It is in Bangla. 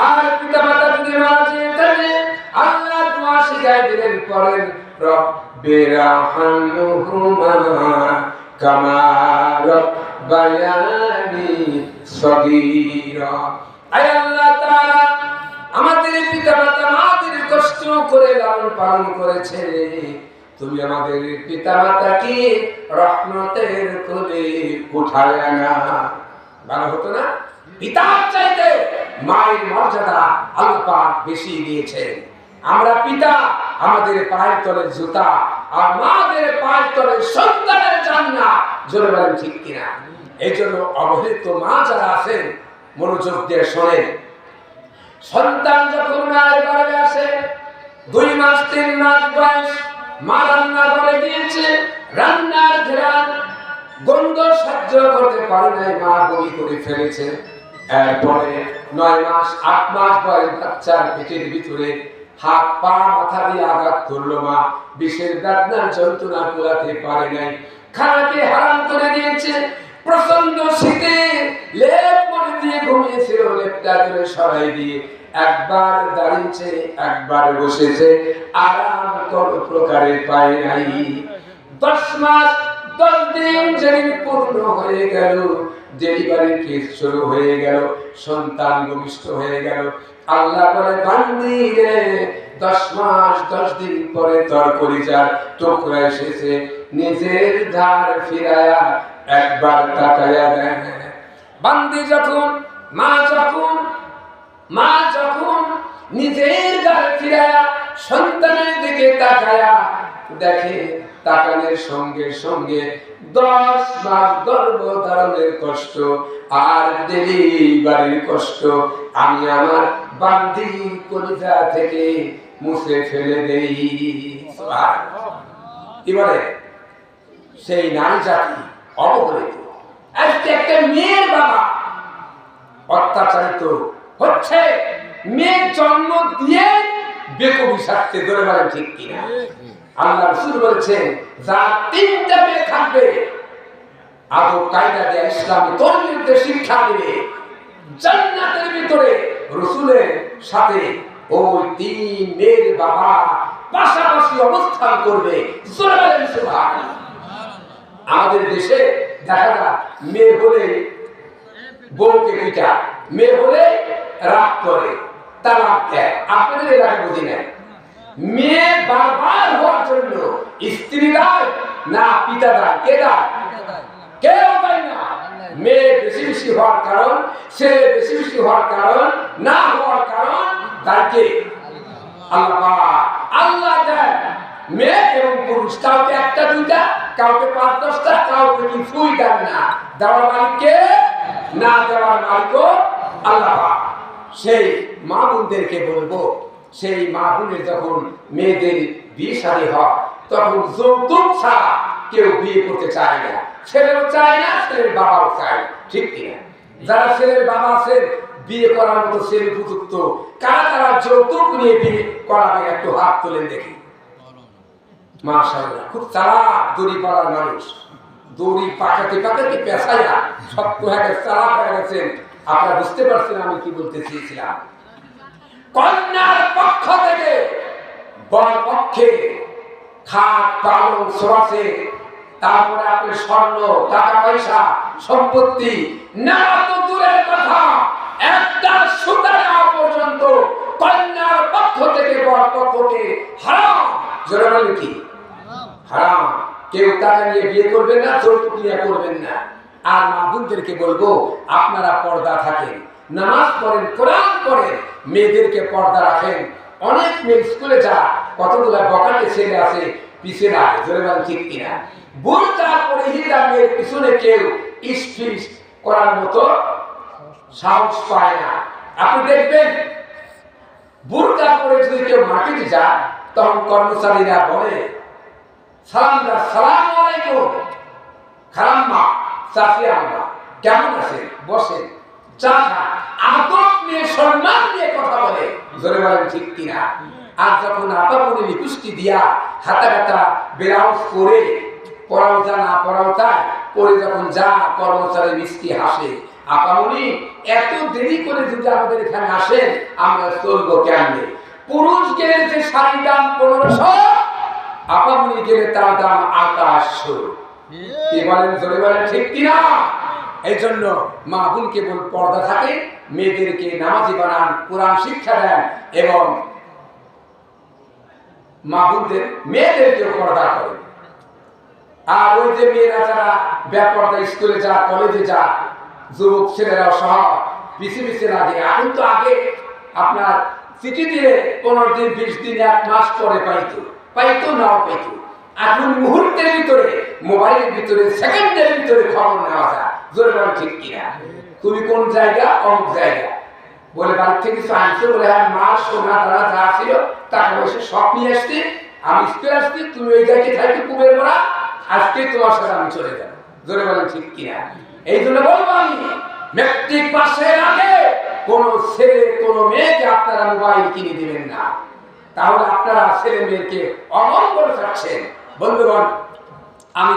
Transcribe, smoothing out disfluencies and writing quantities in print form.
আর পিতা মাতা যদি মারা যেয়ে থাকে আল্লাহ দোয়া শিখাই দিলেন পড়েন রব্বিরহামহুমা কামা রব্বায়ানি সগীরা। আয় আল্লাহ তাআলা আমাদের পিতা মাতা মাদের কষ্ট করে লালন পালন করেছে, তুমি আমাদের পিতা মাতাকে রহমতের কোলে উঠায় না। ভালো হতো না? পিতার চাইতে মায়ের মর্যাদা আল্লাহ পাক বেশি দিয়েছেন। আমরা পিতা আমাদের পায়ের তলে জুতা আর মাদের পায়ের তলে সন্তানের জান্নাত। জোরে বলেন ঠিক কিনা? এই জন্য অবহেলিত মা যারা আছেন মনোযোগ দিয়ে শোনেন। সন্তান যখন মায়ের গর্ভে আসে 2 মাস 3 মাস বয়স, মা রান্না করে দিয়েছে, রান্নার ঘ্রাণ গন্ধ সহ্য করতে পারে নাই, মা বমি করে ফেলেছে। এরপরে 9 মাস 8 মাস বয়স বাচ্চার পেটের ভিতরে হাত পা মাথা দিয়ে আঘাত করলো, মা বিষের বেদনার যন্ত্রণা কুলাতে পারে নাই, খানাকে হারাম করে দিয়েছে। প্রচন্ড শীতে লেপ মুড়ি দিয়ে ঘুমিয়েছিল, লেপটা ধরে সরাই দিয়ে একবার দাঁড়িয়েছে একবার বসেছে, আরাম কোন প্রকারে পায় নাই। 10 মাস 10 দিন যেদিন পূর্ণ হয়ে গেল, ডেলিভারির কেস শুরু হয়ে গেল, সন্তান ভূমিষ্ঠ হয়ে গেল। আল্লাহ বলে বান্দি রে 10 মাস 10 দিন পরে তোর কলিজার টুকরা এসেছে, নিজের ধার ফিরায়া একবার তাকায়া দেন। বান্দি যখন মা যখন নিজের ধার ফিরায়া সন্তানের দিকে তাকায়া দেখে, তাকানোর সঙ্গে সঙ্গে 10 মাস গর্ভধারণের কষ্ট আর ডেলিভারির কষ্ট আমি আমার বান্দি কলিজা থেকে মুছে ফেলে দেই। কি বলে? সেই নারী জাতি অবহেলিত। আজকে একটা মেয়ের বাবা অত্যাচারিত হচ্ছে, মেয়ে জন্ম দিয়ে বেকুবি সাজতে। ধরে বলেন ঠিক কিনা? আল্লাহ রাসূল বলেছেন যার 3টা মেয়ে থাকবে আদব কায়দা দিয়ে ইসলামী তরবিয়তে শিক্ষা দিবে, জান্নাতের ভিতরে রাসূলের সাথে ওই 3 মেয়ের বাবা পাশাপাশি অবস্থান করবে। সুবহানাল্লাহ। আমাদের দেশে দেখা যায় মেয়ে হলে বউকে পিটা, মেয়ে হলে রাগ করে, তালাক দেয়। আপনাদের এলাকায় বুঝি না, মেয়ে বারবার হওয়ার জন্য স্ত্রী দায় না পিতা দায়? কে দায়? কেউ দায় না। মেয়ে বেশি বেশি হওয়ার কারণ, ছেলে বেশি বেশি হওয়ার কারণ, না হওয়ার কারণ তাকে আল্লাহ দেয়। মেয়ে এবং পুরুষ কাউকে 1টা 2টা, কাউকে 5 10টা, কাউকে কিছুই দেন না। দেওয়ার মালিককে, না দেওয়ার মালিকও আল্লাহ। সেই মা বোনদেরকে বলবো, সেই মা বোনের যখন মেয়েদের বিয়ে শাদী হয় তখন যৌতুক ছাড়া কেউ বিয়ে করতে চায় না। ছেলেও চায় না, ছেলের বাবাও চায় না। ঠিক কিনা? যারা ছেলের বাবা আছেন বিয়ে করার মতো ছেলে উপযুক্ত, কারা কারা যৌতুক নিয়ে বিয়ে করাবে একটু হাত তোলেন দেখি। মাশাআল্লাহ, খুব চালাক দড়ি পাড়ার মানুষ। দড়ি পাকাতে পাকাতে পেশায়া শক্ত হয়ে গেছে, চালাক হয়ে গেছেন। আপনারা বুঝতে পারছেন আমি কি বলতে চেয়েছিলাম? কন্যার পক্ষ থেকে বর পক্ষে খাট পালং সরাসে, তারপরে আপনার স্বর্ণ টাকা পয়সা সম্পত্তি না তো দূরের কথা, একটা সুতা নেওয়া পর্যন্ত কন্যার পক্ষ থেকে বর পক্ষকে হারাম। জোরে বলেন কি? হারাম। কেউ টাকা নিয়ে বিয়ে করবেন না, যৌতুক নিয়ে করবেন না। আর মা বোনদেরকে বলবো আপনারা পর্দা থাকেন, নামাজ পড়েন, কোরআন পড়েন, মেয়েদেরকে পর্দা রাখেন। অনেক মেয়ে স্কুলে যা, কতগুলা বকাটে ছেলে আছে পিছনে রাখে। জোরে বলেন ঠিক কিনা? বোরকা পরে হিজা মেয়ের পিছনে কেউ ইস্টিস করার মতো সাহস পায় না। আপনি দেখবেন বোরকা পরে যদি কেউ মার্কেটে যায় তখন কর্মচারীরা বলে সালাম আলাইকুম, খালাম্মা, চাচি আম্মা, কেমন আছেন, বসেন, চা খান, আদব নিয়ে সম্মান দিয়ে কথা বলে। জোরে বলেন ঠিক কিনা? আর যখন আপামনি লিপস্টিক দিয়া হাতা কাটা ব্লাউজ পরে, পরাও যা না পরাও তাই পরে যখন যা, কর্মচারী মিষ্টি হাসে, আপামনি এত দেরি করে যদি আমাদের এখানে আসেন আমরা চলবো কেমনে? পুরুষ গেলে যে শাড়ির দাম 1500, আপামনি গেলে তার দাম 2800। কি বলেন, জোরে বলেন, ঠিক কিনা? এই জন্য মা বোন কেবল পর্দা থাকে, মেয়েদেরকে নামাজি বানান, কোরআন শিক্ষা দেন এবং মা বোনদের মেয়েদেরকেও পর্দা করে। আর ওই যে মেয়েরা যারা বেপর্দা স্কুলে যা, কলেজে যা, যুবক ছেলেরাও সহ পিছিয়ে পিছিয়ে লাগে। এখন তো আগে আপনার চিঠি দিলে 15 দিন, 20 দিন, 1 মাস পরে পাইতো নাও পাইতো। এখন মুহূর্তের ভিতরে, মোবাইলের ভিতরে, সেকেন্ডের ভিতরে খবর নেওয়া যায়। জোরে বলেন, ঠিক কিনা? তুমি কোন জায়গা? অমুক জায়গা বলে বাড়ি থেকে কিছু আনছো, বলে হ্যাঁ মা সোনা দানা যা ছিল টাকা পয়সা সব নিয়ে আসছি, আমি স্কুলে আসছি, তুমি ওই জায়গায় থাকি কুবের মোড়া, আজকে তোমার সাথে আমি চলে যাব। জোরে বলেন, ঠিক কিনা? এই জন্য বলবো আমি, মেট্রিক পাশের আগে কোন ছেলে কোন মেয়েকে আপনারা মোবাইল কিনে দিবেন না। তাহলে আপনারা ছেলে মেয়েকে অমঙ্গল চাচ্ছেন। বন্ধুগণ, আমি